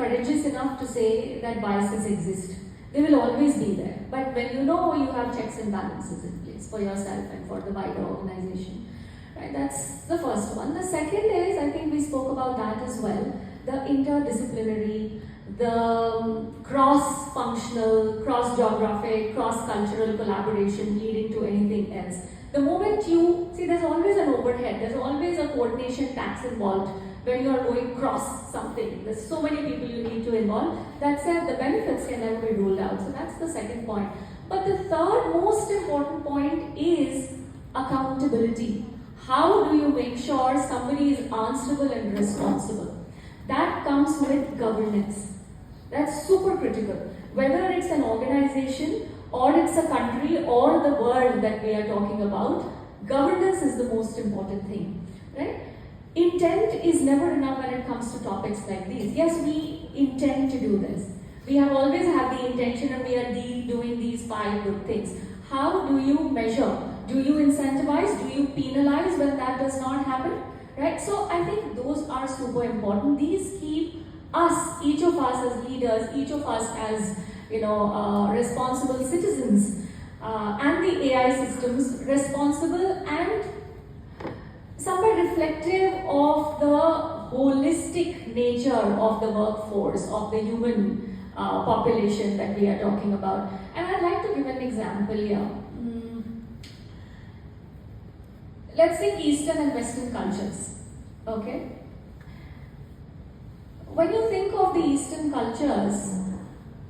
courageous enough to say that biases exist. They will always be there. But when you know you have checks and balances in place for yourself and for the wider organization, right? That's the first one. The second is, I think we spoke about that as well, the interdisciplinary, the cross-functional, cross-geographic, cross-cultural collaboration leading to anything else. The moment you, see, there's always an overhead, there's always a coordination tax involved when you are going cross something. There's so many people you need to involve. That said, the benefits can never be ruled out. So that's the second point. But the third most important point is accountability. How do you make sure somebody is answerable and responsible? That comes with governance. That's super critical. Whether it's an organization or it's a country or the world that we are talking about, governance is the most important thing, right? Intent is never enough when it comes to topics like these. Yes, we intend to do this. We have always had the intention and we are doing these 5 good things. How do you measure? Do you incentivize? Do you penalize when that does not happen? Right? So I think those are super important. These keep us, each of us as leaders, each of us as responsible citizens, and the AI systems responsible and somewhat reflective of the holistic nature of the workforce, of the human population that we are talking about. And I'd like to give an example here. Let's say Eastern and Western cultures, okay? When you think of the Eastern cultures,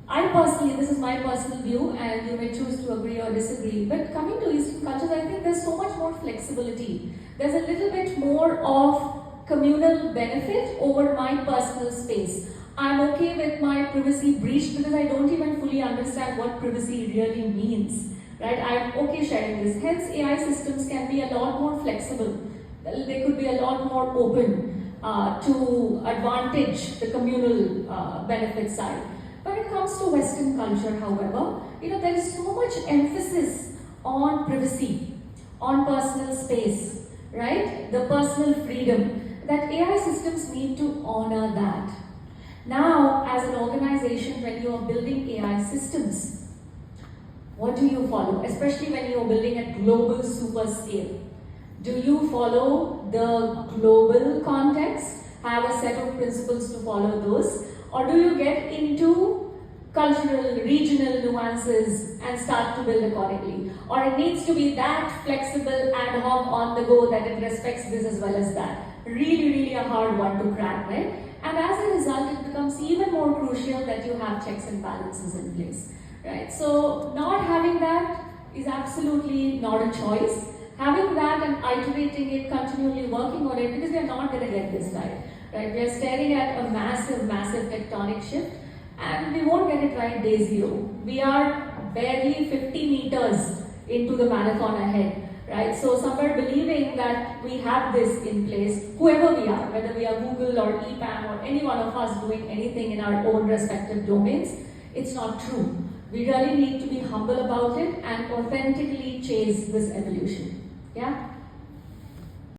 I personally, this is my personal view and you may choose to agree or disagree, but coming to Eastern cultures, I think there's so much more flexibility. There's a little bit more of communal benefit over my personal space. I'm okay with my privacy breached because I don't even fully understand what privacy really means. Right? I'm okay sharing this. Hence, AI systems can be a lot more flexible. They could be a lot more open to advantage the communal benefit side. When it comes to Western culture, however, there is so much emphasis on privacy, on personal space, right? The personal freedom, that AI systems need to honor that. Now, as an organization, when you are building AI systems, what do you follow? Especially when you're building at global super scale. Do you follow the global context, have a set of principles to follow those? Or do you get into cultural, regional nuances and start to build accordingly? Or it needs to be that flexible, ad hoc, on the go that it respects this as well as that. Really, really a hard one to crack, right? And as a result, it becomes even more crucial that you have checks and balances in place. Right? So not having that is absolutely not a choice. Having that and iterating it, continually working on it, because we are not going to get this right. Right? We are staring at a massive, massive tectonic shift and we won't get it right day zero. We are barely 50 meters into the marathon ahead. Right? So somewhere believing that we have this in place, whoever we are, whether we are Google or EPAM or any one of us doing anything in our own respective domains, it's not true. We really need to be humble about it and authentically chase this evolution. Yeah?